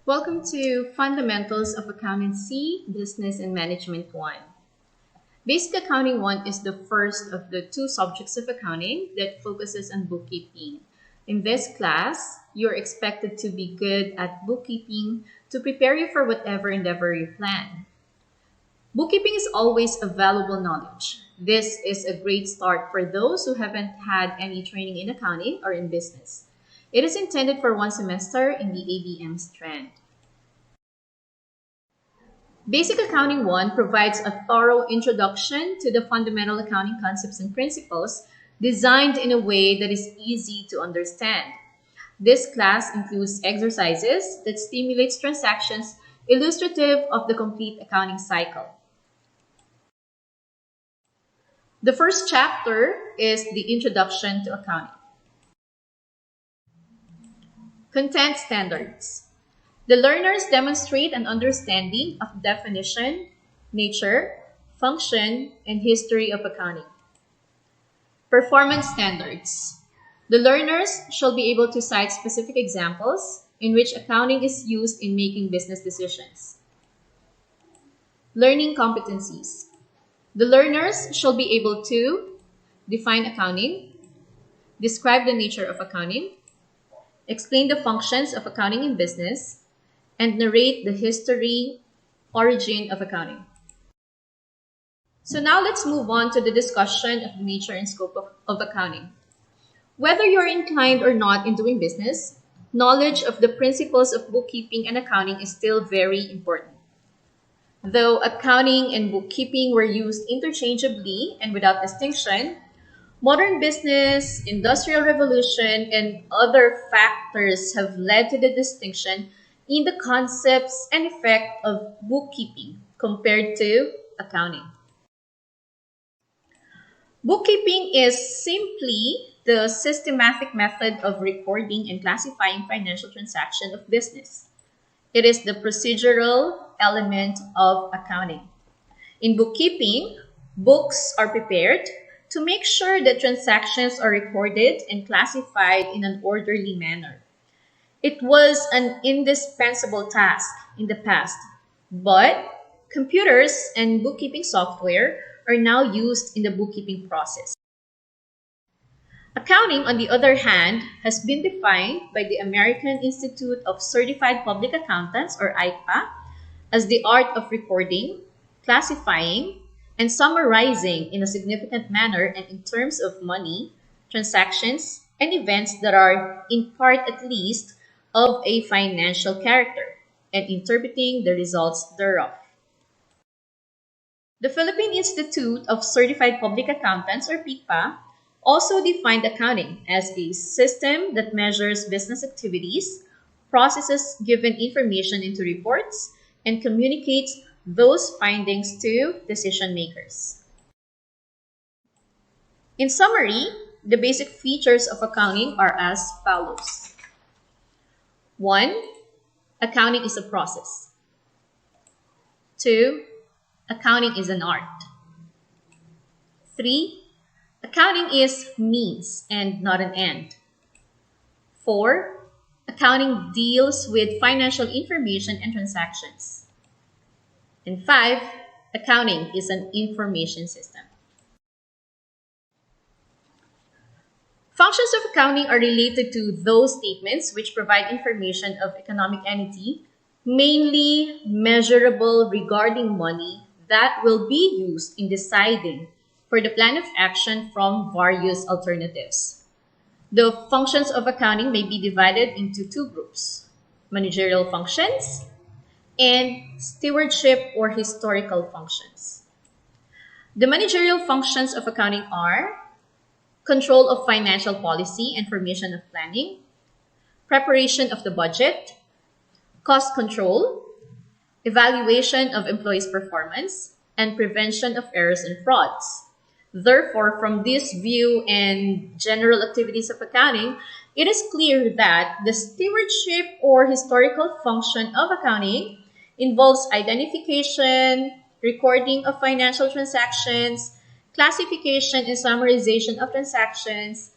Welcome to Fundamentals of Accountancy, Business and Management 1. Basic Accounting 1 is the first of the two subjects of accounting that focuses on bookkeeping. In this class, you're expected to be good at bookkeeping to prepare you for whatever endeavor you plan. Bookkeeping is always a valuable knowledge. This is a great start for those who haven't had any training in accounting or in business. It is intended for one semester in the ABM strand. Basic Accounting 1 provides a thorough introduction to the fundamental accounting concepts and principles designed in a way that is easy to understand. This class includes exercises that stimulates transactions illustrative of the complete accounting cycle. The first chapter is the Introduction to Accounting. Content standards. The learners demonstrate an understanding of definition, nature, function, and history of accounting. Performance standards. The learners shall be able to cite specific examples in which accounting is used in making business decisions. Learning competencies. The learners shall be able to define accounting, describe the nature of accounting, explain the functions of accounting in business, and narrate the history, origin of accounting. So now let's move on to the discussion of the nature and scope of accounting. Whether you're inclined or not in doing business, knowledge of the principles of bookkeeping and accounting is still very important. Though accounting and bookkeeping were used interchangeably and without distinction, modern business, industrial revolution, and other factors have led to the distinction in the concepts and effect of bookkeeping compared to accounting. Bookkeeping is simply the systematic method of recording and classifying financial transactions of business. It is the procedural element of accounting. In bookkeeping, books are prepared to make sure that transactions are recorded and classified in an orderly manner. It was an indispensable task in the past, but computers and bookkeeping software are now used in the bookkeeping process. Accounting, on the other hand, has been defined by the American Institute of Certified Public Accountants, or ICPA, as the art of recording, classifying, and summarizing in a significant manner and in terms of money, transactions, and events that are, in part at least, of a financial character, and interpreting the results thereof. The Philippine Institute of Certified Public Accountants, or PICPA, also defined accounting as a system that measures business activities, processes given information into reports, and communicates those findings to decision makers. In summary, the basic features of accounting are as follows. 1. Accounting is a process. 2. Accounting is an art. 3. Accounting is means and not an end. 4. Accounting deals with financial information and transactions. And 5, accounting is an information system. Functions of accounting are related to those statements which provide information of economic entity, mainly measurable regarding money that will be used in deciding for the plan of action from various alternatives. The functions of accounting may be divided into two groups: managerial functions and stewardship or historical functions. The managerial functions of accounting are control of financial policy and formation of planning, preparation of the budget, cost control, evaluation of employees' performance, and prevention of errors and frauds. Therefore, from this view and general activities of accounting, it is clear that the stewardship or historical function of accounting involves identification, recording of financial transactions, classification and summarization of transactions,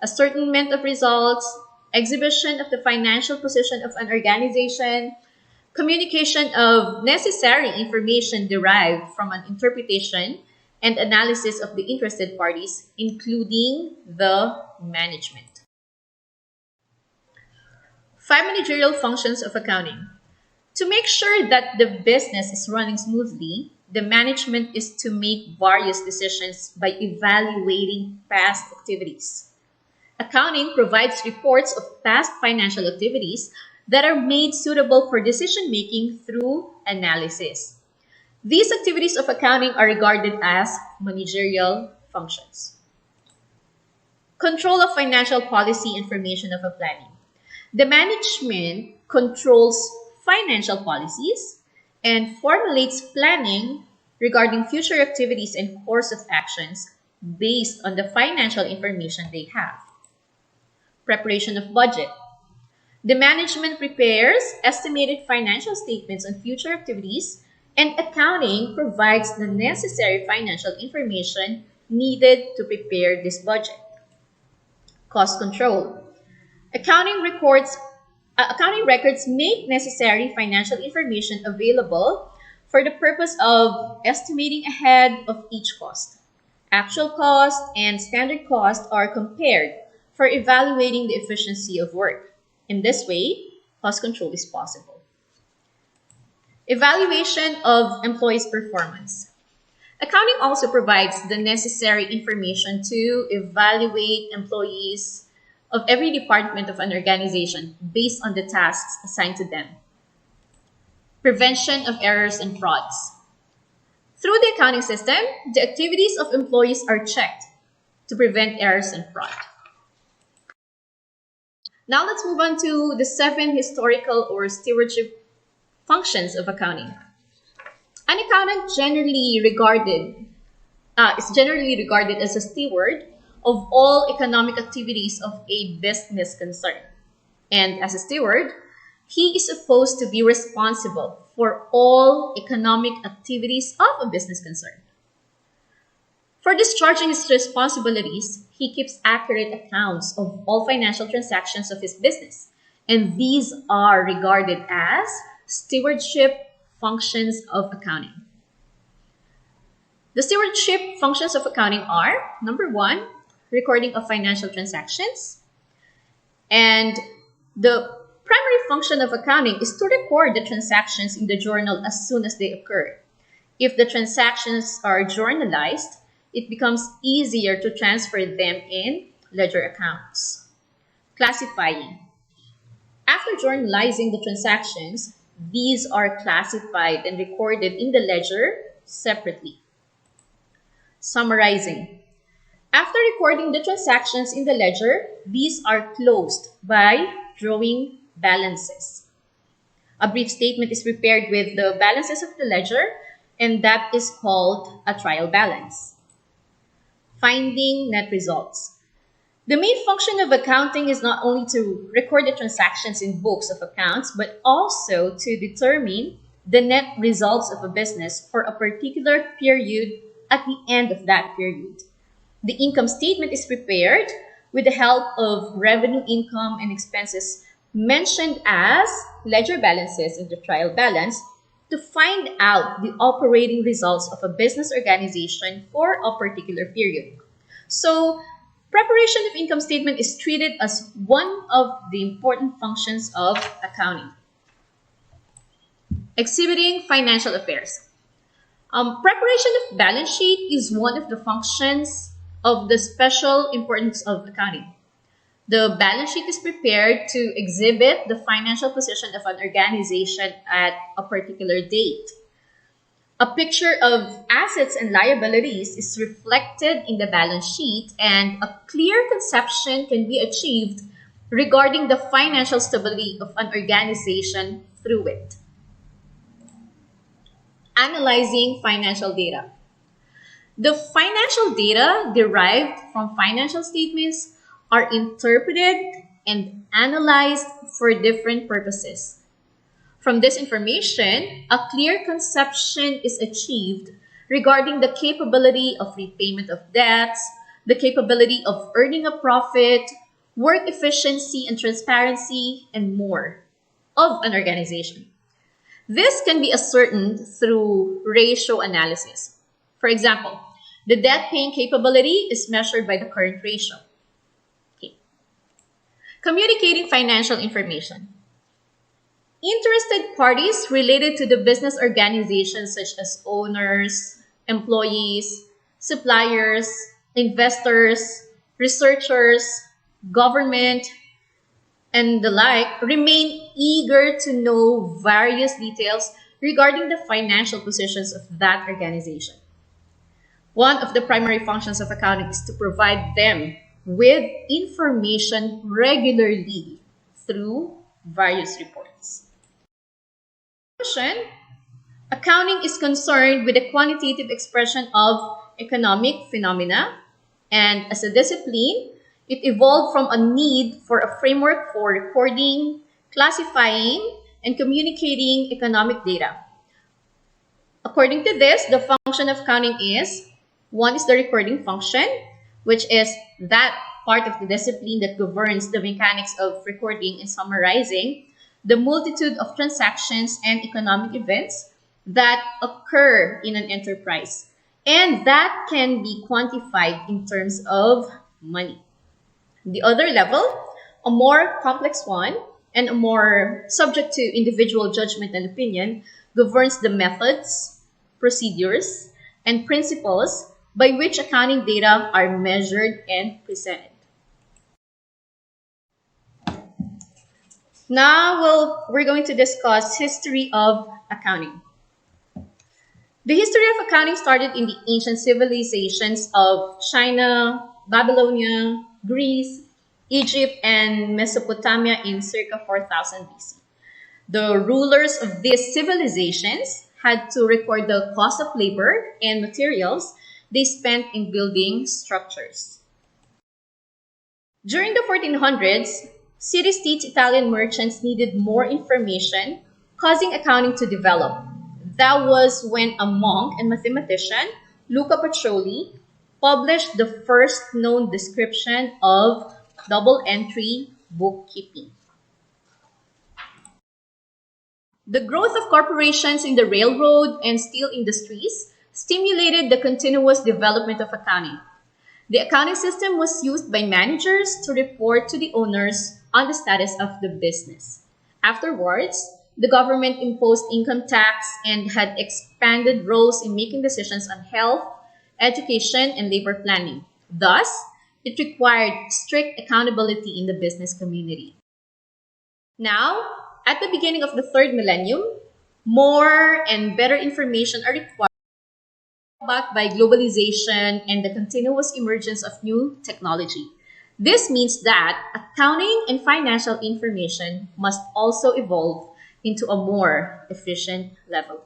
ascertainment of results, exhibition of the financial position of an organization, Communication of necessary information derived from an interpretation and analysis of the interested parties, including the management. 5 managerial functions of accounting. To make sure that the business is running smoothly, the management is to make various decisions by evaluating past activities. Accounting provides reports of past financial activities that are made suitable for decision making through analysis. These activities of accounting are regarded as managerial functions. Control of financial policy information of a planning. The management controls financial policies and formulates planning regarding future activities and course of actions based on the financial information they have. Preparation of budget. The management prepares estimated financial statements on future activities, and accounting provides the necessary financial information needed to prepare this budget. Cost control. Accounting records make necessary financial information available for the purpose of estimating ahead of each cost. Actual cost and standard cost are compared for evaluating the efficiency of work. In this way, cost control is possible. Evaluation of employees' performance. Accounting also provides the necessary information to evaluate employees of every department of an organization based on the tasks assigned to them. Prevention of errors and frauds. Through the accounting system, the activities of employees are checked to prevent errors and fraud. Now let's move on to the 7 historical or stewardship functions of accounting. An accountant is generally regarded as a steward of all economic activities of a business concern. And as a steward, he is supposed to be responsible for all economic activities of a business concern. For discharging his responsibilities, he keeps accurate accounts of all financial transactions of his business, and these are regarded as stewardship functions of accounting. The stewardship functions of accounting are, number 1, recording of financial transactions. And the primary function of accounting is to record the transactions in the journal as soon as they occur. If the transactions are journalized, it becomes easier to transfer them in ledger accounts. Classifying. After journalizing the transactions, these are classified and recorded in the ledger separately. Summarizing. After recording the transactions in the ledger, these are closed by drawing balances. A brief statement is prepared with the balances of the ledger, and that is called a trial balance. Finding net results. The main function of accounting is not only to record the transactions in books of accounts, but also to determine the net results of a business for a particular period at the end of that period. The income statement is prepared with the help of revenue, income, and expenses mentioned as ledger balances in the trial balance to find out the operating results of a business organization for a particular period. So, preparation of income statement is treated as one of the important functions of accounting. Exhibiting financial affairs. Preparation of balance sheet is one of the functions of the special importance of accounting. The balance sheet is prepared to exhibit the financial position of an organization at a particular date. A picture of assets and liabilities is reflected in the balance sheet, and a clear conception can be achieved regarding the financial stability of an organization through it. Analyzing financial data. The financial data derived from financial statements are interpreted and analyzed for different purposes. From this information, a clear conception is achieved regarding the capability of repayment of debts, the capability of earning a profit, work efficiency and transparency, and more of an organization. This can be ascertained through ratio analysis. For example, the debt paying capability is measured by the current ratio. Okay. Communicating financial information. Interested parties related to the business organization, such as owners, employees, suppliers, investors, researchers, government, and the like, remain eager to know various details regarding the financial positions of that organization. One of the primary functions of accounting is to provide them with information regularly through various reports. Accounting is concerned with the quantitative expression of economic phenomena, and as a discipline, it evolved from a need for a framework for recording, classifying, and communicating economic data. According to this, the function of accounting is: one is the recording function, which is that part of the discipline that governs the mechanics of recording and summarizing the multitude of transactions and economic events that occur in an enterprise, and that can be quantified in terms of money. The other level, a more complex one and a more subject to individual judgment and opinion, governs the methods, procedures, and principles by which accounting data are measured and presented. Now we're going to discuss history of accounting. The history of accounting started in the ancient civilizations of China, Babylonia, Greece, Egypt, and Mesopotamia in circa 4000 BC. The rulers of these civilizations had to record the cost of labor and materials they spent in building structures. During the 1400s, city-states Italian merchants needed more information, causing accounting to develop. That was when a monk and mathematician, Luca Pacioli, published the first known description of double entry bookkeeping. The growth of corporations in the railroad and steel industries stimulated the continuous development of accounting. The accounting system was used by managers to report to the owners on the status of the business. Afterwards, the government imposed income tax and had expanded roles in making decisions on health, education, and labor planning. Thus, it required strict accountability in the business community. Now, at the beginning of the third millennium, more and better information are required, backed by globalization and the continuous emergence of new technology. This means that accounting and financial information must also evolve into a more efficient level.